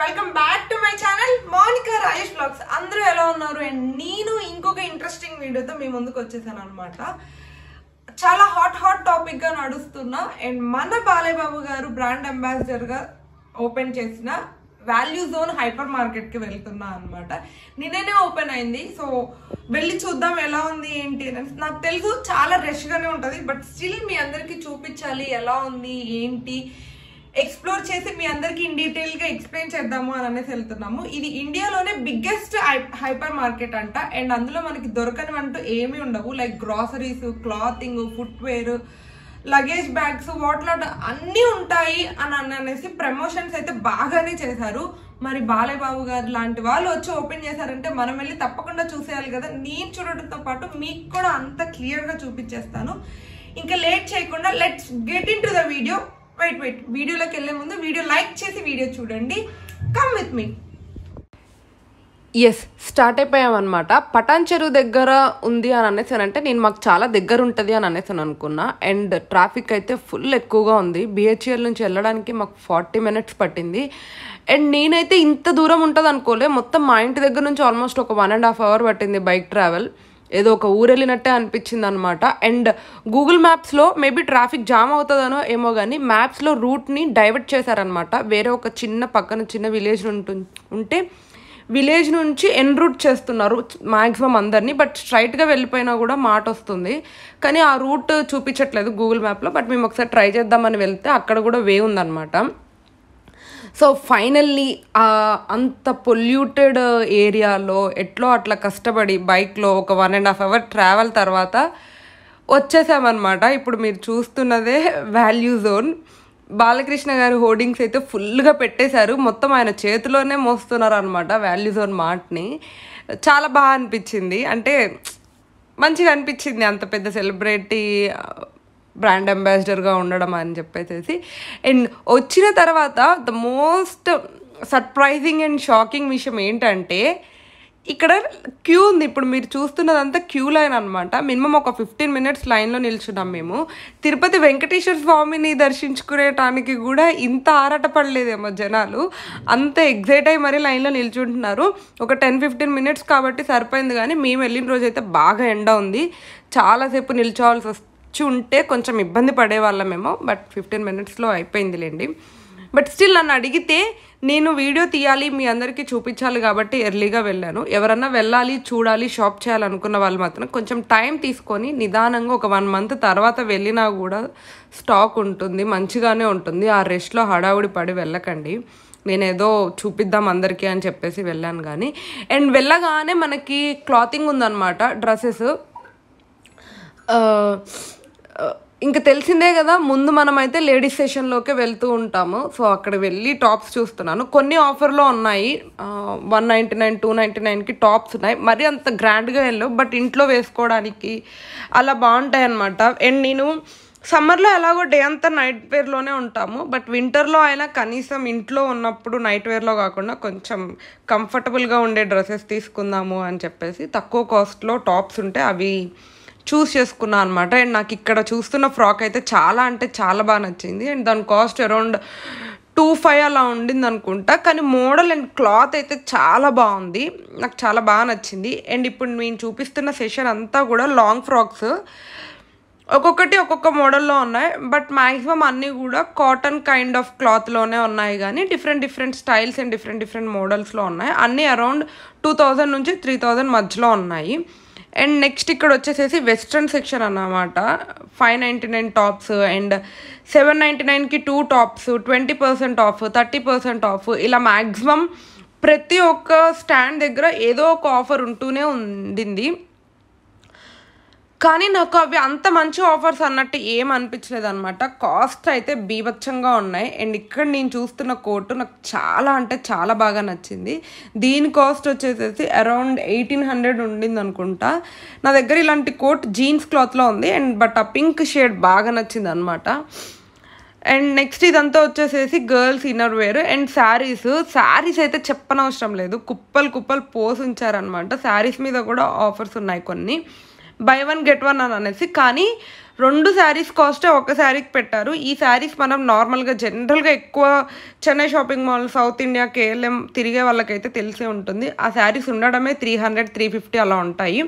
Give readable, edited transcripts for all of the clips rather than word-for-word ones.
Welcome back to my channel Monika Rajesh blogs. అందరూ ఎలా ఉన్నారు? అండ్ నేను ఇంకొక ఇంట్రెస్టింగ్ వీడియోతో మీ ముందుకు వచ్చేసాను అనమాట. చాలా హాట్ టాపిక్ గా నడుస్తున్నా అండ్ మన బాలయ్య బాబు గారు బ్రాండ్ అంబాసిడర్ గా ఓపెన్ చేసిన వాల్యూ జోన్ హైపర్ మార్కెట్ కి వెళ్తున్నా అనమాట. నిన్ననే ఓపెన్ అయింది. సో వెళ్ళి చూద్దాం ఎలా ఉంది ఏంటి అని. నాకు తెలుసు చాలా రష్ గానే ఉంటది, బట్ స్టిల్ మీ అందరికి చూపించాలి ఎలా ఉంది ఏంటి, ఎక్స్ప్లోర్ చేసి మీ అందరికి ఇన్ డీటెయిల్ గా ఎక్స్ప్లెయిన్ చేద్దాము అని అనేసి వెళ్తున్నాము. ఇది ఇండియాలోనే బిగ్గెస్ట్ హైపర్ మార్కెట్ అంట. అండ్ అందులో మనకి దొరకనివంటూ ఏమీ ఉండవు. Like groceries, clothing, footwear, luggage bags, water అన్నీ ఉంటాయి అని అనేసి ప్రమోషన్స్ అయితే బాగానే చేశారు. మరి బాలయ్య బాబు గారు లాంటి వాళ్ళు వచ్చి ఓపెన్ చేశారంటే మనం వెళ్ళి తప్పకుండా చూసేయాలి కదా. నేను చూడటంతో పాటు మీకు కూడా అంత క్లియర్ గా చూపించేస్తాను. ఇంకా లేట్ చేయకుండా let's get into the video. Wait వీడియోలోకి వెళ్ళే ముందు వీడియో లైక్ చేసి వీడియో చూడండి. Come with me. స్టార్ట్ అయిపోయామన్నమాట. పటాన్ చెరువు దగ్గర ఉంది అని అనేసాను. అంటే నేను మాకు చాలా దగ్గర ఉంటుంది అని అనేసాను అనుకున్నా. అండ్ ట్రాఫిక్ అయితే ఫుల్ ఎక్కువగా ఉంది. బిహెచ్ఎల్ నుంచి వెళ్ళడానికి మాకు 40 minutes పట్టింది. అండ్ నేనైతే ఇంత దూరం ఉంటుంది అనుకోలే. మొత్తం మా ఇంటి దగ్గర నుంచి ఆల్మోస్ట్ ఒక 1.5 hour పట్టింది బైక్ ట్రావెల్. ఏదో ఒక ఊరు వెళ్ళినట్టే అనిపించింది అనమాట. అండ్ గూగుల్ మ్యాప్స్లో మేబీ ట్రాఫిక్ జామ్ అవుతుందనో ఏమో కానీ మ్యాప్స్లో రూట్ని డైవర్ట్ చేశారనమాట. వేరే ఒక పక్కన చిన్న విలేజ్ ఉంటే విలేజ్ నుంచి ఎన్ రూట్ చేస్తున్నారు మ్యాక్సిమం అందరినీ. బట్ స్ట్రైట్గా వెళ్ళిపోయినా కూడా మాట వస్తుంది, కానీ ఆ రూట్ చూపించట్లేదు గూగుల్ మ్యాప్లో. బట్ మేము ఒకసారి ట్రై చేద్దామని వెళ్తే అక్కడ కూడా వే ఉందన్నమాట. సో ఫైనల్లీ అంత పొల్యూటెడ్ ఏరియాలో ఎట్లో అట్లా కష్టపడి బైక్లో ఒక 1.5 hour ట్రావెల్ తర్వాత వచ్చేసామన్నమాట. ఇప్పుడు మీరు చూస్తున్నదే వాల్యూ జోన్. బాలకృష్ణ గారి హోర్డింగ్స్ అయితే ఫుల్గా పెట్టేశారు. మొత్తం ఆయన చేతిలోనే మోస్తున్నారు అనమాట వాల్యూ జోన్ మార్ట్ని. చాలా బాగా అనిపించింది. అంటే మంచిగా అనిపించింది అంత పెద్ద సెలబ్రిటీ బ్రాండ్ అంబాసిడర్గా ఉండడం అని చెప్పేసి. అండ్ వచ్చిన తర్వాత the most surprising and shocking విషయం ఏంటంటే ఇక్కడ క్యూ ఉంది. ఇప్పుడు మీరు చూస్తున్నదంతా క్యూ లైన్ అనమాట. మినిమం ఒక 15 minutes లైన్లో నిల్చున్నాం మేము. తిరుపతి వెంకటేశ్వర స్వామిని దర్శించుకునేటానికి కూడా ఇంత ఆరాటపడలేదేమో జనాలు. అంత ఎగ్జైట్ అయ్యి మరీ లైన్లో నిల్చుంటున్నారు. ఒక 10-15 minutes కాబట్టి సరిపోయింది. కానీ మేము వెళ్ళిన రోజు అయితే బాగా ఎండ ఉంది. చాలాసేపు నిల్చోవాల్సి వచ్చి ఉంటే కొంచెం ఇబ్బంది పడేవాళ్ళమేమో. బట్ 15 minutesలో అయిపోయిందిలేండి. బట్ స్టిల్ నన్ను అడిగితే నేను వీడియో తీయాలి, మీ అందరికీ చూపించాలి కాబట్టి ఎర్లీగా వెళ్ళాను. ఎవరన్నా వెళ్ళాలి, చూడాలి, షాప్ చేయాలనుకున్న వాళ్ళు మాత్రం కొంచెం టైం తీసుకొని నిదానంగా ఒక 1 month తర్వాత వెళ్ళినా కూడా స్టాక్ ఉంటుంది, మంచిగానే ఉంటుంది. ఆ రెస్ట్లో హడావుడి పడి వెళ్ళకండి. నేనేదో చూపిద్దాం అందరికీ అని చెప్పేసి వెళ్ళాను కానీ. అండ్ వెళ్ళగానే మనకి క్లాతింగ్ ఉందన్నమాట, డ్రెస్సెస్. ఇంకా తెలిసిందే కదా, ముందు మనమైతే లేడీస్ సెషన్లోకే వెళ్తూ ఉంటాము. సో అక్కడ వెళ్ళి టాప్స్ చూస్తున్నాను. కొన్ని ఆఫర్లో ఉన్నాయి. 199, 299కి టాప్స్ ఉన్నాయి. మరీ అంత గ్రాండ్గా వెళ్ళవు, బట్ ఇంట్లో వేసుకోవడానికి అలా బాగుంటాయి అన్నమాట. అండ్ నేను సమ్మర్లో ఎలాగో డే అంతా నైట్ వేర్లోనే ఉంటాము. బట్ వింటర్లో అయినా కనీసం ఇంట్లో ఉన్నప్పుడు నైట్ వేర్లో కాకుండా కొంచెం కంఫర్టబుల్గా ఉండే డ్రెస్సెస్ తీసుకుందాము అని చెప్పేసి తక్కువ కాస్ట్లో టాప్స్ ఉంటే అవి చూస్ చేసుకున్నాను అనమాట. అండ్ నాకు ఇక్కడ చూస్తున్న ఫ్రాక్ అయితే చాలా అంటే చాలా బాగా నచ్చింది. అండ్ దాని కాస్ట్ అరౌండ్ 2,500 అలా ఉండింది అనుకుంటా. కానీ మోడల్ అండ్ క్లాత్ అయితే చాలా బాగుంది, నాకు చాలా బాగా నచ్చింది. అండ్ ఇప్పుడు నేను చూపిస్తున్న సెషన్ అంతా కూడా లాంగ్ ఫ్రాక్స్. ఒక్కొక్కటి ఒక్కొక్క మోడల్లో ఉన్నాయి. బట్ మ్యాక్సిమం అన్నీ కూడా కాటన్ కైండ్ ఆఫ్ క్లాత్లోనే ఉన్నాయి. కానీ డిఫరెంట్ స్టైల్స్ అండ్ డిఫరెంట్ మోడల్స్లో ఉన్నాయి. అన్నీ అరౌండ్ 2,000 నుంచి 3,000 మధ్యలో ఉన్నాయి. అండ్ నెక్స్ట్ ఇక్కడ వచ్చేసేసి వెస్ట్రన్ సెక్షన్ అన్నమాట. 599 టాప్స్ అండ్ 799కి 2 టాప్స్, 20% ఆఫ్, 30% ఆఫ్, ఇలా మ్యాక్సిమం ప్రతి ఒక్క స్టాండ్ దగ్గర ఏదో ఒక ఆఫర్ ఉంటూనే ఉండింది. కానీ నాకు అవి అంత మంచి ఆఫర్స్ అన్నట్టు ఏం అనిపించలేదు అనమాట. కాస్ట్ అయితే బీభత్సంగా ఉన్నాయి. అండ్ ఇక్కడ నేను చూస్తున్న కోటు నాకు చాలా అంటే చాలా బాగా నచ్చింది. దీని కాస్ట్ వచ్చేసేసి అరౌండ్ 1,800 ఉండింది అనుకుంటా. నా దగ్గర ఇలాంటి కోట్ జీన్స్ క్లాత్లో ఉంది. అండ్ బట్ ఆ పింక్ షేడ్ బాగా నచ్చింది అనమాట. అండ్ నెక్స్ట్ ఇదంతా వచ్చేసేసి girls inner wear and saris అయితే చెప్పనవసరం లేదు. కుప్పలు పోసి ఉంచారనమాట. శారీస్ మీద కూడా ఆఫర్స్ ఉన్నాయి కొన్ని. బై 1 get 1 అని అనేసి. కానీ 2 శారీస్ కాస్టే ఒక శారీకి పెట్టారు. ఈ శారీస్ మనం నార్మల్గా జనరల్గా ఎక్కువ Chennai shopping mall, south India, KLM తిరిగే వాళ్ళకైతే తెలిసే ఉంటుంది. ఆ శారీస్ ఉండడమే 300, 350 అలా ఉంటాయి.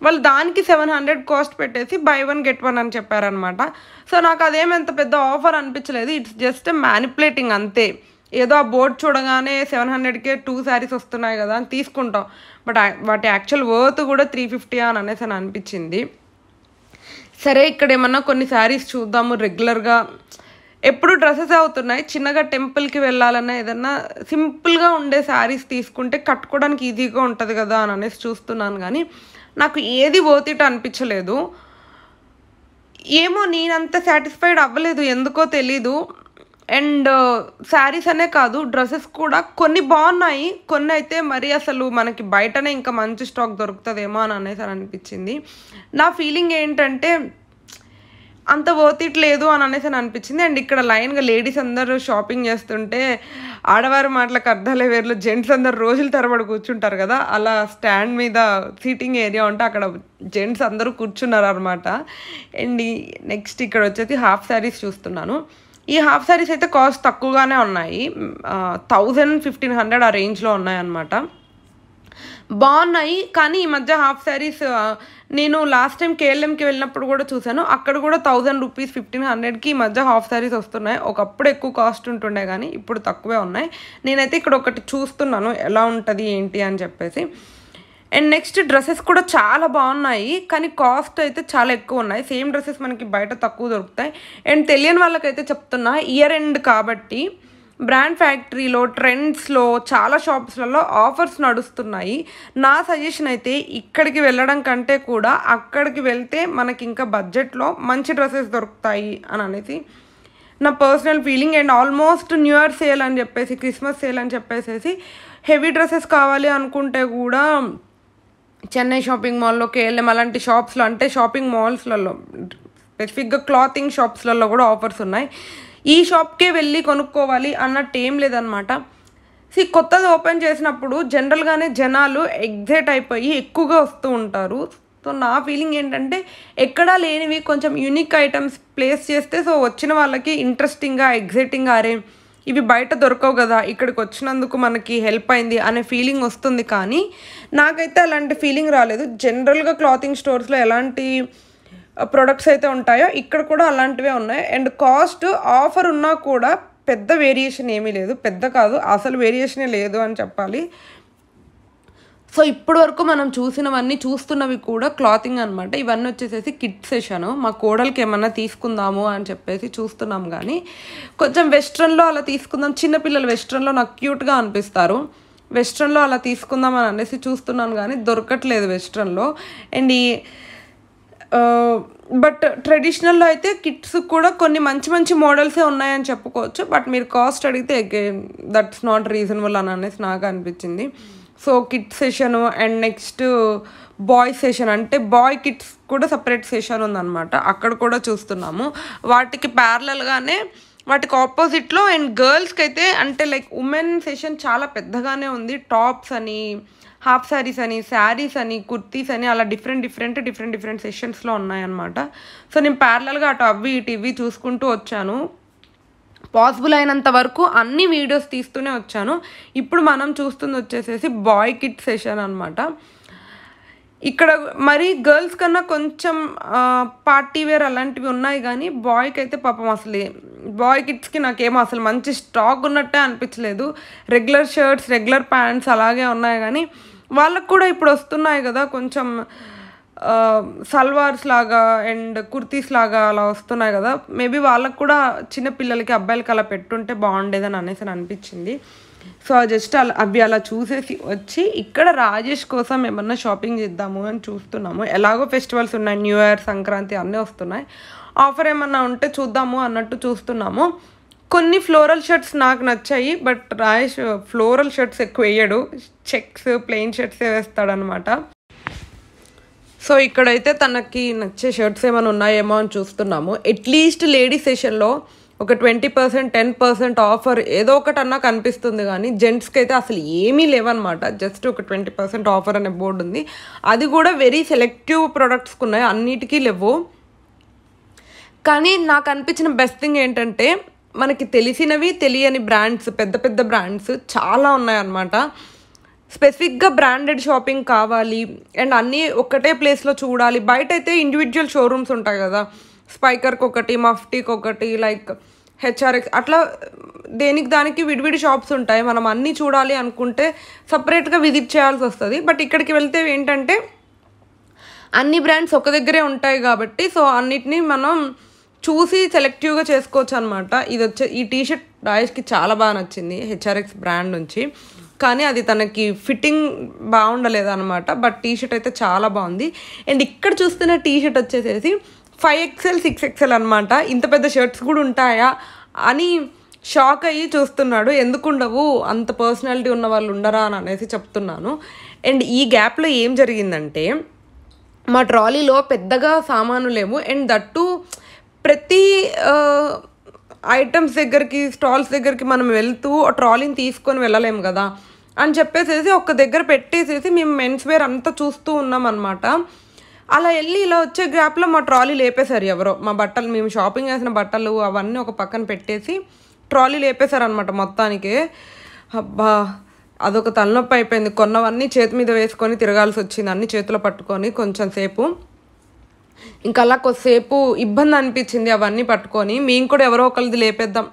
వాళ్ళు దానికి 700 కాస్ట్ పెట్టేసి బై 1 get 1 అని చెప్పారనమాట. సో నాకు అదేమంత పెద్ద ఆఫర్ అనిపించలేదు. ఇట్స్ జస్ట్ మ్యానిపులేటింగ్ అంతే. ఏదో ఆ బోర్డ్ చూడగానే 700కే 2 శారీస్ వస్తున్నాయి కదా అని తీసుకుంటాం. బట్ వాటి యాక్చువల్ వర్త్ కూడా 350 అని అనేసి అని అనిపించింది. సరే ఇక్కడ ఏమన్నా కొన్ని శారీస్ చూద్దాము. రెగ్యులర్గా ఎప్పుడు డ్రెస్సెస్ అవుతున్నాయి, చిన్నగా టెంపుల్కి వెళ్ళాలన్నా ఏదన్నా సింపుల్గా ఉండే శారీస్ తీసుకుంటే కట్టుకోవడానికి ఈజీగా ఉంటుంది కదా అని అనేసి చూస్తున్నాను. కానీ నాకు ఏది వర్త్ ఇట్ అనిపించలేదు. ఏమో నేనంత సాటిస్ఫైడ్ అవ్వలేదు, ఎందుకో తెలీదు. అండ్ శారీస్ అనే కాదు, డ్రెస్సెస్ కూడా కొన్ని బాగున్నాయి, కొన్ని అయితే మరి అసలు మనకి బయటనే ఇంకా మంచి స్టాక్ దొరుకుతుందేమో అని అనేసి అనిపించింది. నా ఫీలింగ్ ఏంటంటే అంత వర్త్ ఇట్ లేదు అని అనేసి అనిపించింది. అండ్ ఇక్కడ లైన్గా లేడీస్ అందరూ షాపింగ్ చేస్తుంటే ఆడవారి మాటలకు అర్థాలే వేర్లు, జెంట్స్ అందరు రోజుల తరబడి కూర్చుంటారు కదా, అలా స్టాండ్ మీద సీటింగ్ ఏరియా ఉంటే అక్కడ జెంట్స్ అందరూ కూర్చున్నారు అనమాట. అండ్ నెక్స్ట్ ఇక్కడ వచ్చేసి హాఫ్ శారీస్ చూస్తున్నాను. ఈ హాఫ్ శారీస్ అయితే కాస్ట్ తక్కువగానే ఉన్నాయి, 1000-1500 ఆ రేంజ్లో ఉన్నాయన్నమాట. బాగున్నాయి. కానీ ఈ మధ్య హాఫ్ శారీస్ నేను లాస్ట్ టైం KLMకి వెళ్ళినప్పుడు కూడా చూశాను, అక్కడ కూడా 1000 రూపీస్ 1500కి ఈ మధ్య హాఫ్ శారీస్ వస్తున్నాయి. ఒకప్పుడు ఎక్కువ కాస్ట్ ఉంటుండే కానీ ఇప్పుడు తక్కువే ఉన్నాయి. నేనైతే ఇక్కడ ఒకటి చూస్తున్నాను ఎలా ఉంటుంది ఏంటి అని చెప్పేసి. అండ్ నెక్స్ట్ డ్రెస్సెస్ కూడా చాలా బాగున్నాయి, కానీ కాస్ట్ అయితే చాలా ఎక్కువ ఉన్నాయి. సేమ్ డ్రెస్సెస్ మనకి బయట తక్కువ దొరుకుతాయి. అండ్ తెలియని వాళ్ళకైతే చెప్తున్నా, ఇయర్ ఎండ్ కాబట్టి బ్రాండ్ ఫ్యాక్టరీలో, ట్రెండ్స్లో, చాలా షాప్స్లలో ఆఫర్స్ నడుస్తున్నాయి. నా సజెషన్ అయితే ఇక్కడికి వెళ్ళడం కంటే కూడా అక్కడికి వెళ్తే మనకి ఇంకా బడ్జెట్లో మంచి డ్రెస్సెస్ దొరుకుతాయి అని అనేసి నా personal feeling. And almost new year sale అని చెప్పేసి, క్రిస్మస్ సేల్ అని చెప్పేసి హెవీ డ్రెస్సెస్ కావాలి అనుకుంటే కూడా చెన్నై షాపింగ్ మాల్లో, KLM అలాంటి షాప్స్లో, అంటే షాపింగ్ మాల్స్లలో స్పెసిఫిక్గా క్లాతింగ్ షాప్స్లలో కూడా ఆఫర్స్ ఉన్నాయి. ఈ షాప్కే వెళ్ళి కొనుక్కోవాలి అన్నట్టు ఏం లేదనమాట. కొత్తది ఓపెన్ చేసినప్పుడు జనరల్గానే జనాలు ఎగ్జైట్ అయిపోయి ఎక్కువగా వస్తూ ఉంటారు. సో నా ఫీలింగ్ ఏంటంటే ఎక్కడా లేనివి కొంచెం యూనిక్ ఐటమ్స్ ప్లేస్ చేస్తే సో వచ్చిన వాళ్ళకి ఇంట్రెస్టింగ్గా, ఎగ్జైటింగ్గా, అరే ఇవి బయట దొరకవు కదా, ఇక్కడికి వచ్చినందుకు మనకి హెల్ప్ అయింది అనే ఫీలింగ్ వస్తుంది. కానీ నాకైతే అలాంటి ఫీలింగ్ రాలేదు. జనరల్గా క్లాతింగ్ స్టోర్స్లో ఎలాంటి ప్రొడక్ట్స్ అయితే ఉంటాయో ఇక్కడ కూడా అలాంటివే ఉన్నాయి. అండ్ కాస్ట్ ఆఫర్ ఉన్నా కూడా పెద్ద వేరియేషన్ ఏమీ లేదు, పెద్ద కాదు అసలు వేరియేషనే లేదు అని చెప్పాలి. సో ఇప్పటి వరకు మనం చూస్తున్నవి కూడా క్లాతింగ్ అనమాట. ఇవన్నీ వచ్చేసేసి కిడ్స్ సెషన్. మా కోడలికి ఏమన్నా తీసుకుందాము అని చెప్పేసి చూస్తున్నాం. కానీ కొంచెం వెస్ట్రన్లో అలా తీసుకుందాం, చిన్నపిల్లలు వెస్ట్రన్లో నాకు క్యూట్గా అనిపిస్తారు, వెస్ట్రన్లో అలా తీసుకుందాం అని అనేసి చూస్తున్నాను. కానీ దొరకట్లేదు వెస్ట్రన్లో. అండ్ బట్ ట్రెడిషనల్లో అయితే కిడ్స్ కూడా కొన్ని మంచి మంచి మోడల్సే ఉన్నాయని చెప్పుకోవచ్చు. బట్ మీరు కాస్ట్ అడిగితే అగైన్ దట్స్ నాట్ రీజనబుల్ అని అనేసి నాకు అనిపించింది. So kids session and next boy session, అంటే బాయ్ కిడ్స్ కూడా సపరేట్ సెషన్ ఉందన్నమాట, అక్కడ కూడా చూస్తున్నాము. వాటికి ప్యారలల్గానే వాటికి ఆపోజిట్లో అండ్ గర్ల్స్కి అయితే అంటే లైక్ ఉమెన్ సెషన్ చాలా పెద్దగానే ఉంది. టాప్స్ అని, హాఫ్ శారీస్ అని, శారీస్ అని, కుర్తీస్ అని అలా డిఫరెంట్ సెషన్స్లో ఉన్నాయన్నమాట. సో నేను ప్యారలల్గా అటు అవి ఇవి చూసుకుంటూ వచ్చాను. పాసిబుల్ అయినంత వరకు అన్ని వీడియోస్ తీస్తూనే వచ్చాను. ఇప్పుడు మనం చూస్తుంది వచ్చేసేసి బాయ్ కిడ్ సెషన్ అనమాట. ఇక్కడ మరి గర్ల్స్ కన్నా కొంచెం పార్టీ వేర్ అలాంటివి ఉన్నాయి. కానీ బాయ్కి అయితే పాపం అసలు బాయ్ కిడ్స్కి నాకేమో అసలు మంచి స్టాక్ ఉన్నట్టే అనిపించలేదు. రెగ్యులర్ షర్ట్స్, రెగ్యులర్ ప్యాంట్స్ అలాగే ఉన్నాయి. కానీ వాళ్ళకు కూడా ఇప్పుడు వస్తున్నాయి కదా కొంచెం సల్వార్స్ లాగా అండ్ కుర్తీస్ లాగా అలా వస్తున్నాయి కదా, మేబీ వాళ్ళకు కూడా చిన్నపిల్లలకి, అబ్బాయిలకి అలా పెట్టుంటే బాగుండేదని అనేసి అనిపించింది. సో జస్ట్ అవి అలా చూసేసి వచ్చి ఇక్కడ రాజేష్ కోసం ఏమన్నా షాపింగ్ చేద్దాము అని చూస్తున్నాము. ఎలాగో ఫెస్టివల్స్ ఉన్నాయి, న్యూ ఇయర్, సంక్రాంతి అన్నీ వస్తున్నాయి, ఆఫర్ ఏమన్నా ఉంటే చూద్దాము అన్నట్టు చూస్తున్నాము. కొన్ని ఫ్లోరల్ షర్ట్స్ నాకు నచ్చాయి. బట్ రాజేష్ ఫ్లోరల్ షర్ట్స్ ఎక్కువ వేయడు, చెక్స్, ప్లెయిన్ షర్ట్సే వేస్తాడనమాట. సో ఇక్కడైతే తనకి నచ్చే షర్ట్స్ ఏమైనా ఉన్నాయేమో అని చూస్తున్నాము. అట్లీస్ట్ లేడీస్ సెషన్లో ఒక 20% 10% ఆఫర్ ఏదో ఒకటన్నా కనిపిస్తుంది, కానీ జెంట్స్కి అయితే అసలు ఏమీ లేవన్నమాట. జస్ట్ ఒక 20% ఆఫర్ అనే బోర్డు ఉంది, అది కూడా వెరీ సెలెక్టివ్ ప్రొడక్ట్స్కి ఉన్నాయి, అన్నిటికీ లేవు. కానీ నాకు అనిపించిన బెస్ట్ థింగ్ ఏంటంటే మనకి తెలిసినవి తెలియని బ్రాండ్స్, పెద్ద పెద్ద బ్రాండ్స్ చాలా ఉన్నాయన్నమాట. స్పెసిఫిక్గా బ్రాండెడ్ షాపింగ్ కావాలి అండ్ అన్నీ ఒక్కటే ప్లేస్లో చూడాలి. బయట అయితే ఇండివిజువల్ షోరూమ్స్ ఉంటాయి కదా, స్పైకర్కి ఒకటి, మఫ్టీకి ఒకటి, లైక్ హెచ్ఆర్ఎక్స్, అట్లా దేనికి దానికి విడివిడి షాప్స్ ఉంటాయి. మనం అన్నీ చూడాలి అనుకుంటే సపరేట్గా విజిట్ చేయాల్సి వస్తుంది. బట్ ఇక్కడికి వెళ్తే ఏంటంటే అన్ని బ్రాండ్స్ ఒక దగ్గరే ఉంటాయి కాబట్టి సో అన్నిటినీ మనం చూసి సెలెక్టివ్గా చేసుకోవచ్చు అనమాట. ఈ టీషర్ట్ రాయేష్కి చాలా బాగా నచ్చింది హెచ్ఆర్ఎక్స్ బ్రాండ్ నుంచి, కానీ అది తనకి ఫిట్టింగ్ బాగుండలేదు అనమాట. బట్ టీషర్ట్ అయితే చాలా బాగుంది. అండ్ ఇక్కడ చూస్తున్న టీషర్ట్ వచ్చేసేసి 5XL 6XL అనమాట. ఇంత పెద్ద షర్ట్స్ కూడా ఉంటాయా అని షాక్ అయ్యి చూస్తున్నాడు. ఎందుకుండవు, అంత పర్సనాలిటీ ఉన్న వాళ్ళు ఉండరా అని అనేసి చెప్తున్నాను. అండ్ ఈ గ్యాప్లో ఏం జరిగిందంటే మా ట్రాలీలో పెద్దగా సామాను లేవు. అండ్ దట్టు ప్రతి ఐటమ్స్ దగ్గరికి, స్టాల్స్ దగ్గరికి మనం వెళ్తూ ట్రాలీని తీసుకొని వెళ్ళలేము కదా అని చెప్పేసేసి ఒక దగ్గర పెట్టేసేసి మేము మెన్స్ వేర్ అంతా చూస్తూ ఉన్నాం అనమాట. అలా వెళ్ళి ఇలా వచ్చే గ్యాప్లో మా ట్రాలీ లేపేశారు ఎవరో. మా బట్టలు, మేము షాపింగ్ చేసిన బట్టలు అవన్నీ ఒక పక్కన పెట్టేసి ట్రాలీ లేపేశారనమాట మొత్తానికి. అబ్బా, అదొక తలనొప్పి అయిపోయింది. కొన్నవన్నీ చేతి మీద వేసుకొని తిరగాల్సి వచ్చింది, అన్ని చేతిలో పట్టుకొని కొంచెం సేపు. ఇంకా అలా కొద్దిసేపు ఇబ్బంది అనిపించింది అవన్నీ పట్టుకొని. మేము కూడా ఎవరో ఒకరిది లేపేద్దాం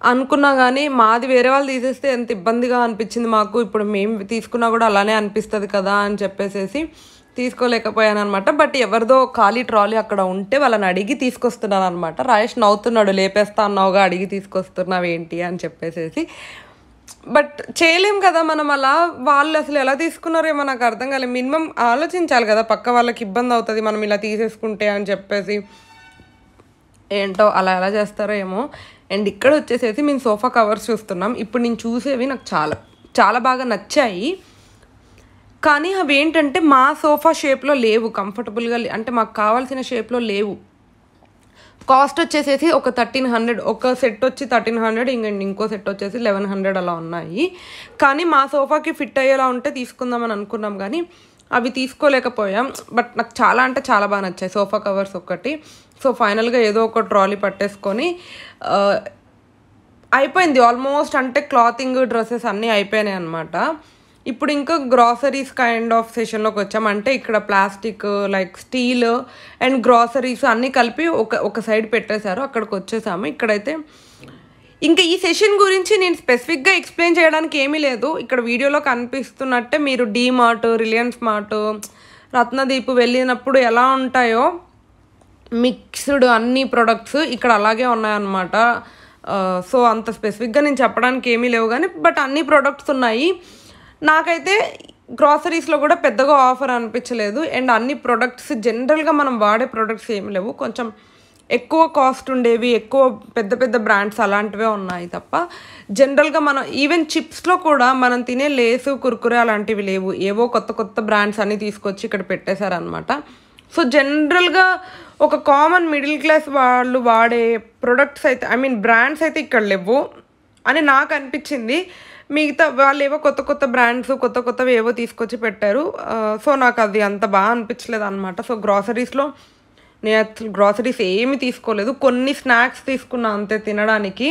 అనుకున్నా కానీ మాది వేరే వాళ్ళు తీసేస్తే ఎంత ఇబ్బందిగా అనిపించింది మాకు. ఇప్పుడు మేము తీసుకున్నా కూడా అలానే అనిపిస్తుంది కదా అని చెప్పేసేసి తీసుకోలేకపోయాను అనమాట. బట్ ఎవరిదో ఖాళీ ట్రాలీ అక్కడ ఉంటే వాళ్ళని అడిగి తీసుకొస్తున్నాను అనమాట. రాయేష్ నవ్వుతున్నాడు, లేపేస్తా అన్నావుగా అడిగి తీసుకొస్తున్నావు ఏంటి అని చెప్పేసేసి. బట్ చేయలేం కదా మనం అలా. వాళ్ళు అసలు ఎలా తీసుకున్నారేమో నాకు అర్థం కాలేదు. మినిమం ఆలోచించాలి కదా, పక్క వాళ్ళకి ఇబ్బంది అవుతుంది మనం ఇలా తీసేసుకుంటే అని చెప్పేసి. ఏంటో అలా ఎలా చేస్తారో ఏమో. అండ్ ఇక్కడ వచ్చేసేసి మేము సోఫా కవర్స్ చూస్తున్నాం. ఇప్పుడు నేను చూసేవి నాకు చాలా చాలా బాగా నచ్చాయి, కానీ అవి ఏంటంటే మా సోఫా షేప్లో లేవు, కంఫర్టబుల్గా అంటే మాకు కావాల్సిన షేప్లో లేవు. కాస్ట్ వచ్చేసేసి ఒక 1300, ఒక సెట్ వచ్చి 1300, ఇంకో సెట్ వచ్చేసి 1100 అలా ఉన్నాయి. కానీ మా సోఫాకి ఫిట్ అయ్యేలా ఉంటే తీసుకుందామని అనుకున్నాం, కానీ అవి తీసుకోలేకపోయాం. బట్ నాకు చాలా అంటే చాలా బాగా నచ్చాయి సోఫా కవర్స్ ఒకటి. సో ఫైనల్గా ఏదో ఒక ట్రాలీ పట్టేసుకొని అయిపోయింది ఆల్మోస్ట్. అంటే క్లాతింగ్, డ్రెస్సెస్ అన్నీ అయిపోయినాయి అనమాట. ఇప్పుడు ఇంకా గ్రాసరీస్ కైండ్ ఆఫ్ సెషన్లోకి వచ్చాం. అంటే ఇక్కడ plastic, like steel and groceries అన్నీ కలిపి ఒక సైడ్ పెట్టేశారు, అక్కడికి వచ్చేసాము. ఇక్కడైతే ఇంకా ఈ సెషన్ గురించి నేను స్పెసిఫిక్గా ఎక్స్ప్లెయిన్ చేయడానికి ఏమీ లేదు. ఇక్కడ వీడియోలో కనిపిస్తున్నట్టే మీరు డీమార్ట్, రిలయన్స్ మార్ట్, రత్నదీప్ వెళ్ళినప్పుడు ఎలా ఉంటాయో మిక్స్డ్ అన్ని ప్రొడక్ట్స్ ఇక్కడ అలాగే ఉన్నాయన్నమాట. సో అంత స్పెసిఫిక్గా నేను చెప్పడానికి ఏమీ లేవు, కానీ బట్ అన్ని ప్రొడక్ట్స్ ఉన్నాయి. నాకైతే గ్రాసరీస్లో కూడా పెద్దగా ఆఫర్ అనిపించలేదు. అండ్ అన్ని ప్రొడక్ట్స్ జనరల్గా మనం వాడే ప్రొడక్ట్స్ ఏమి లేవు, కొంచెం ఎక్కువ కాస్ట్ ఉండేవి, ఎక్కువ పెద్ద పెద్ద బ్రాండ్స్ అలాంటివే ఉన్నాయి తప్ప జనరల్గా మనం ఈవెన్ చిప్స్లో కూడా మనం తినే లేసు, కుర్కురే అలాంటివి లేవు. ఏవో కొత్త కొత్త బ్రాండ్స్ అన్నీ తీసుకొచ్చి ఇక్కడ పెట్టేశారనమాట. సో జనరల్గా ఒక కామన్ మిడిల్ క్లాస్ వాళ్ళు వాడే ప్రొడక్ట్స్ అయితే, ఐ మీన్ బ్రాండ్స్ అయితే ఇక్కడ లేవు అని నాకు అనిపించింది. మిగతా వాళ్ళు ఏవో కొత్త కొత్త బ్రాండ్స్, కొత్త కొత్తవి ఏవో తీసుకొచ్చి పెట్టారు. సో నాకు అది అంత బాగా అనిపించలేదు అనమాట. సో గ్రాసరీస్లో నేను అసలు గ్రాసరీస్ ఏమీ తీసుకోలేదు, కొన్ని స్నాక్స్ తీసుకున్నా అంతే తినడానికి.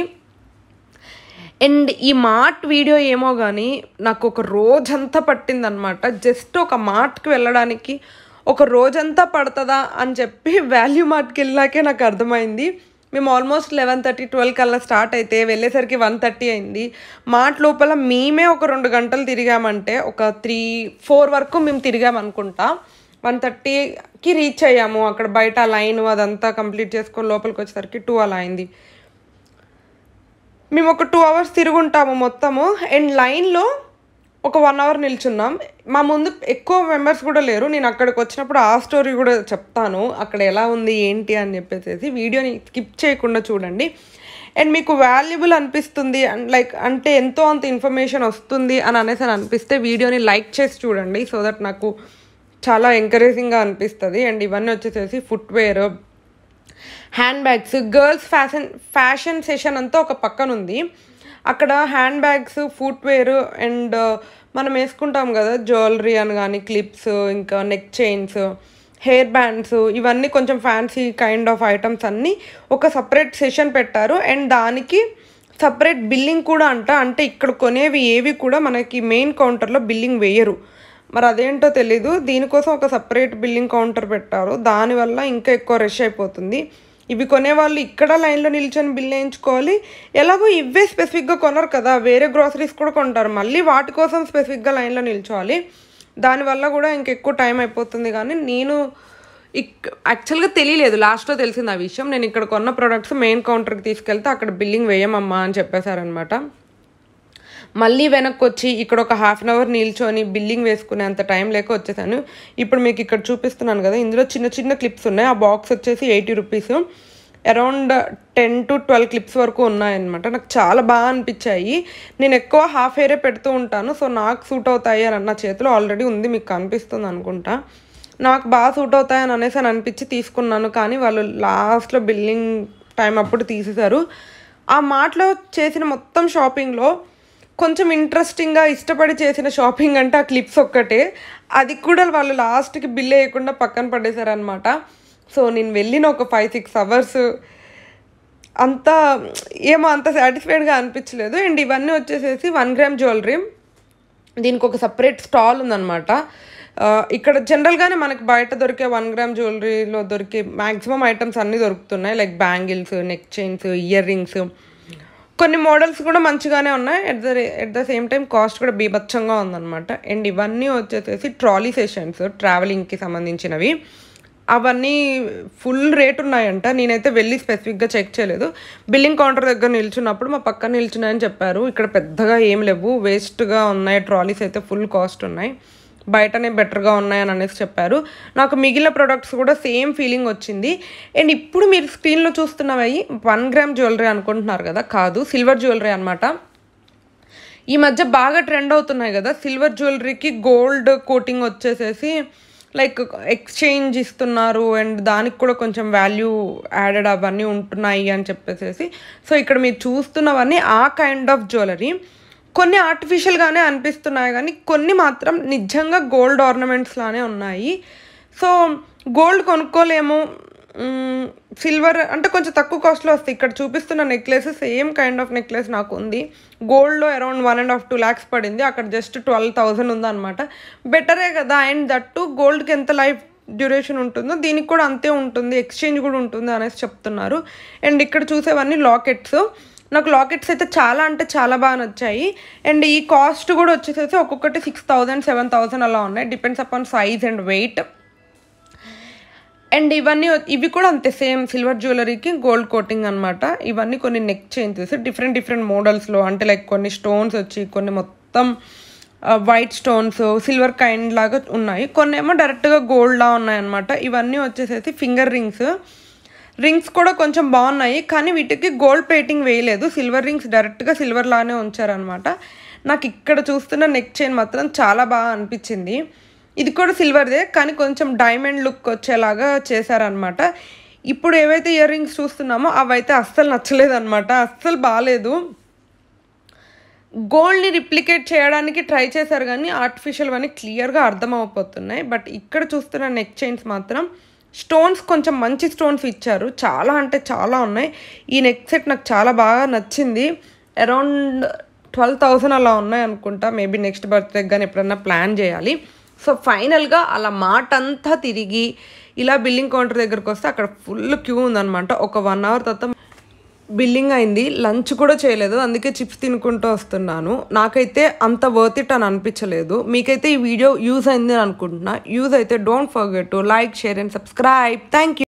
అండ్ ఈ మార్ట్ వీడియో ఏమో కానీ నాకు ఒక రోజంతా పట్టిందనమాట. జస్ట్ ఒక మార్ట్కి వెళ్ళడానికి ఒక రోజంతా పడుతుందా అని చెప్పి వాల్యూ మార్ట్కి వెళ్ళాకే నాకు అర్థమైంది. మేము ఆల్మోస్ట్ 11:30, 12 కల్లా స్టార్ట్ అయితే వెళ్ళేసరికి 1:30 అయింది. మార్ట్ లోపల మేమే ఒక 2 గంటలు తిరిగామంటే ఒక 3-4 వరకు మేము తిరిగామనుకుంటా. 1:30కి రీచ్ అయ్యాము. అక్కడ బయట లైన్ అదంతా కంప్లీట్ చేసుకొని లోపలికి వచ్చేసరికి 2 అలా అయింది. మేము ఒక 2 అవర్స్ తిరుగుంటాము మొత్తము. అండ్ లైన్లో ఒక 1 అవర్ నిల్చున్నాం. మా ముందు ఎక్కువ మెంబర్స్ కూడా లేరు. నేను అక్కడికి వచ్చినప్పుడు ఆ స్టోరీ కూడా చెప్తాను, అక్కడ ఎలా ఉంది ఏంటి అని చెప్పేసి. వీడియోని స్కిప్ చేయకుండా చూడండి. అండ్ మీకు వాల్యుబుల్ అనిపిస్తుంది అండ్ లైక్ అంటే ఎంతో అంత ఇన్ఫర్మేషన్ వస్తుంది అని అనేసి అనిపిస్తే వీడియోని లైక్ చేసి చూడండి, సో దట్ నాకు చాలా ఎంకరేజింగ్గా అనిపిస్తుంది. అండ్ ఇవన్నీ వచ్చేసేసి footwear, hand bags, girls fashion session అంతా ఒక పక్కన ఉంది. అక్కడ హ్యాండ్ బ్యాగ్స్, ఫుట్వేర్ అండ్ మనం వేసుకుంటాం కదా జ్యువెలరీ అని కానీ, క్లిప్స్, ఇంకా నెక్ చైన్స్, హెయిర్ బ్యాండ్స్, ఇవన్నీ కొంచెం ఫ్యాన్సీ కైండ్ ఆఫ్ ఐటమ్స్ అన్నీ ఒక సపరేట్ సెషన్ పెట్టారు. అండ్ దానికి సపరేట్ బిల్లింగ్ కూడా అంటే ఇక్కడ కొనేవి ఏవి కూడా మనకి మెయిన్ కౌంటర్లో బిల్లింగ్ వేయరు. మరి అదేంటో తెలీదు, దీనికోసం ఒక సపరేట్ బిల్లింగ్ కౌంటర్ పెట్టారు. దానివల్ల ఇంకా ఎక్కువ రష్ అయిపోతుంది. ఇవి కొనేవాళ్ళు ఇక్కడ లైన్లో నిల్చొని బిల్ వేయించుకోవాలి. ఎలాగో ఇవే స్పెసిఫిక్గా కొనరు కదా, వేరే గ్రాసరీస్ కూడా కొంటారు, మళ్ళీ వాటి కోసం స్పెసిఫిక్గా లైన్లో నిల్చోవాలి. దానివల్ల కూడా ఇంకెక్కువ టైం అయిపోతుంది. కానీ నేను యాక్చువల్గా తెలియలేదు, లాస్ట్లో తెలిసింది ఆ విషయం. నేను ఇక్కడ కొన్న ప్రోడక్ట్స్ మెయిన్ కౌంటర్కి తీసుకెళ్తే అక్కడ బిల్లింగ్ వేయమమ్మా అని చెప్పేశారనమాట. మళ్ళీ వెనక్కి వచ్చి ఇక్కడ ఒక హాఫ్ అన్ అవర్ నిల్చొని బిల్లింగ్ వేసుకునే అంత టైం లేక వచ్చేసాను. ఇప్పుడు మీకు ఇక్కడ చూపిస్తున్నాను కదా, ఇందులో చిన్న చిన్న క్లిప్స్ ఉన్నాయి. ఆ బాక్స్ వచ్చేసి 80 రూపీస్. అరౌండ్ 10 to 12 క్లిప్స్ వరకు ఉన్నాయన్నమాట. నాకు చాలా బాగా అనిపించాయి. నేను ఎక్కువ హాఫ్ హెయిరే పెడుతూ ఉంటాను, సో నాకు సూట్ అవుతాయి అని నా చేతిలో ఆల్రెడీ ఉంది, మీకు కనిపిస్తుంది అనుకుంటా. నాకు బాగా సూట్ అవుతాయని అనేసి అనిపించి తీసుకున్నాను. కానీ వాళ్ళు లాస్ట్లో బిల్లింగ్ టైం అప్పుడు తీసేశారు. ఆ మార్ట్లో చేసిన మొత్తం షాపింగ్లో కొంచెం ఇంట్రెస్టింగ్గా ఇష్టపడి చేసిన షాపింగ్ అంటే ఆ క్లిప్స్ ఒక్కటే. అది కూడా వాళ్ళు లాస్ట్కి బిల్ వేయకుండా పక్కన పడేశారనమాట. సో నేను వెళ్ళిన ఒక 5-6 అవర్స్ అంతా ఏమో అంత సాటిస్ఫైడ్గా అనిపించలేదు. అండ్ ఇవన్నీ వచ్చేసేసి 1 గ్రామ్ జ్యువెలరీ. దీనికి ఒక సపరేట్ స్టాల్ ఉందన్నమాట. ఇక్కడ జనరల్గానే మనకి బయట దొరికే 1 గ్రామ్ జ్యువెలరీలో దొరికే మ్యాక్సిమం ఐటమ్స్ అన్నీ దొరుకుతున్నాయి. Like bangles, neck chains, ear rings, కొన్ని మోడల్స్ కూడా మంచిగానే ఉన్నాయి. At the same time cost కూడా బీభత్సంగా ఉందన్నమాట. అండ్ ఇవన్నీ వచ్చేసేసి ట్రాలీ సెషన్స్, ట్రావెలింగ్కి సంబంధించినవి. అవన్నీ ఫుల్ రేట్ ఉన్నాయంట. నేనైతే వెళ్ళి స్పెసిఫిక్గా చెక్ చేయలేదు. బిల్లింగ్ కౌంటర్ దగ్గర నిల్చున్నప్పుడు మా పక్కన నిల్చున్నాయని చెప్పారు. ఇక్కడ పెద్దగా ఏం లేవు, వేస్ట్గా ఉన్నాయి. ట్రాలీస్ అయితే ఫుల్ కాస్ట్ ఉన్నాయి, బయటనే బెటర్గా ఉన్నాయని అనేసి చెప్పారు. నాకు మిగిలిన ప్రొడక్ట్స్ కూడా సేమ్ ఫీలింగ్ వచ్చింది. అండ్ ఇప్పుడు మీరు స్క్రీన్లో చూస్తున్నవి 1 గ్రామ్ జ్యువెలరీ అనుకుంటున్నారు కదా, కాదు, సిల్వర్ జ్యువెలరీ అనమాట. ఈ మధ్య బాగా ట్రెండ్ అవుతున్నాయి కదా సిల్వర్ జ్యువెలరీకి గోల్డ్ కోటింగ్ వచ్చేసేసి లైక్ ఎక్స్చేంజ్ ఇస్తున్నారు. అండ్ దానికి కూడా కొంచెం వాల్యూ యాడెడ్ అవన్నీ ఉంటున్నాయి అని చెప్పేసి. సో ఇక్కడ మీరు చూస్తున్నవన్నీ ఆ కైండ్ ఆఫ్ జ్యువెలరీ. కొన్ని ఆర్టిఫిషియల్గానే అనిపిస్తున్నాయి, కానీ కొన్ని మాత్రం నిజంగా గోల్డ్ ఆర్నమెంట్స్ లానే ఉన్నాయి. సో గోల్డ్ కొనుక్కోలేము, సిల్వర్ అంటే కొంచెం తక్కువ కాస్ట్లో వస్తాయి. ఇక్కడ చూపిస్తున్న necklace same kind of necklace నాకు ఉంది. గోల్డ్లో అరౌండ్ 1.5-2 lakhs పడింది, అక్కడ జస్ట్ 12,000 ఉందన్నమాట. బెటరే కదా. అండ్ దట్టు గోల్డ్కి ఎంత లైఫ్ డ్యూరేషన్ ఉంటుందో దీనికి కూడా అంతే ఉంటుంది, ఎక్స్చేంజ్ కూడా ఉంటుంది అనేసి చెప్తున్నారు. అండ్ ఇక్కడ చూసేవన్నీ లాకెట్స్. నాకు లాకెట్స్ అయితే చాలా అంటే చాలా బాగా నచ్చాయి. అండ్ ఈ కాస్ట్ కూడా వచ్చేసేసి ఒక్కొక్కటి 6,000, 7,000 అలా ఉన్నాయి, depends upon size and weight. And ఇవి కూడా అంతే, సేమ్ సిల్వర్ జ్యువెలరీకి గోల్డ్ కోటింగ్ అనమాట. ఇవన్నీ కొన్ని నెక్ చైన్స్ డిఫరెంట్ మోడల్స్లో, అంటే లైక్ కొన్ని స్టోన్స్ వచ్చి, కొన్ని మొత్తం వైట్ స్టోన్స్ సిల్వర్ కైండ్ లాగా ఉన్నాయి, కొన్ని ఏమో డైరెక్ట్గా గోల్డ్లా ఉన్నాయన్నమాట. ఇవన్నీ వచ్చేసేసి ఫింగర్ రింగ్స్ కూడా కొంచెం బాగున్నాయి, కానీ వీటికి గోల్డ్ ప్లేటింగ్ వేయలేదు. సిల్వర్ రింగ్స్ డైరెక్ట్గా సిల్వర్ లానే ఉంచారనమాట. నాకు ఇక్కడ చూస్తున్న నెక్ చైన్ మాత్రం చాలా బాగా అనిపించింది. ఇది కూడా సిల్వర్దే, కానీ కొంచెం డైమండ్ లుక్ వచ్చేలాగా చేశారనమాట. ఇప్పుడు ఏవైతే ఇయర్ రింగ్స్ చూస్తున్నామో అవైతే అస్సలు నచ్చలేదన్నమాట, అస్సలు బాగాలేదు. గోల్డ్ని రిప్లికేట్ చేయడానికి ట్రై చేశారు, కానీ ఆర్టిఫిషియల్ అని క్లియర్గా అర్థమైపోతున్నాయి. బట్ ఇక్కడ చూస్తున్న నెక్ చైన్స్ మాత్రం స్టోన్స్ కొంచెం మంచి స్టోన్స్ ఇచ్చారు, చాలా అంటే చాలా ఉన్నాయి. ఈ నెక్ సెట్ నాకు చాలా బాగా నచ్చింది. అరౌండ్ 12,000 అలా ఉన్నాయి అనుకుంటా. మేబీ నెక్స్ట్ బర్త్డే కానీ ఎప్పుడన్నా ప్లాన్ చేయాలి. సో ఫైనల్గా అలా మాట అంతా తిరిగి ఇలా బిల్లింగ్ కౌంటర్ దగ్గరకు వస్తే అక్కడ ఫుల్ క్యూ ఉందన్నమాట. ఒక 1 hour తర్వాత బిల్లింగ్ అయింది, లంచ్ కూడా చేయలేదు, అందుకే చిప్స్ తినుకుంటూ వస్తున్నాను. నాకైతే అంత వర్త్ ఇట్ అని అనిపించలేదు. మీకైతే ఈ వీడియో యూజ్ అయింది అని అనుకుంటున్నా. యూజ్ అయితే don't forget to like, share and subscribe. Thank you.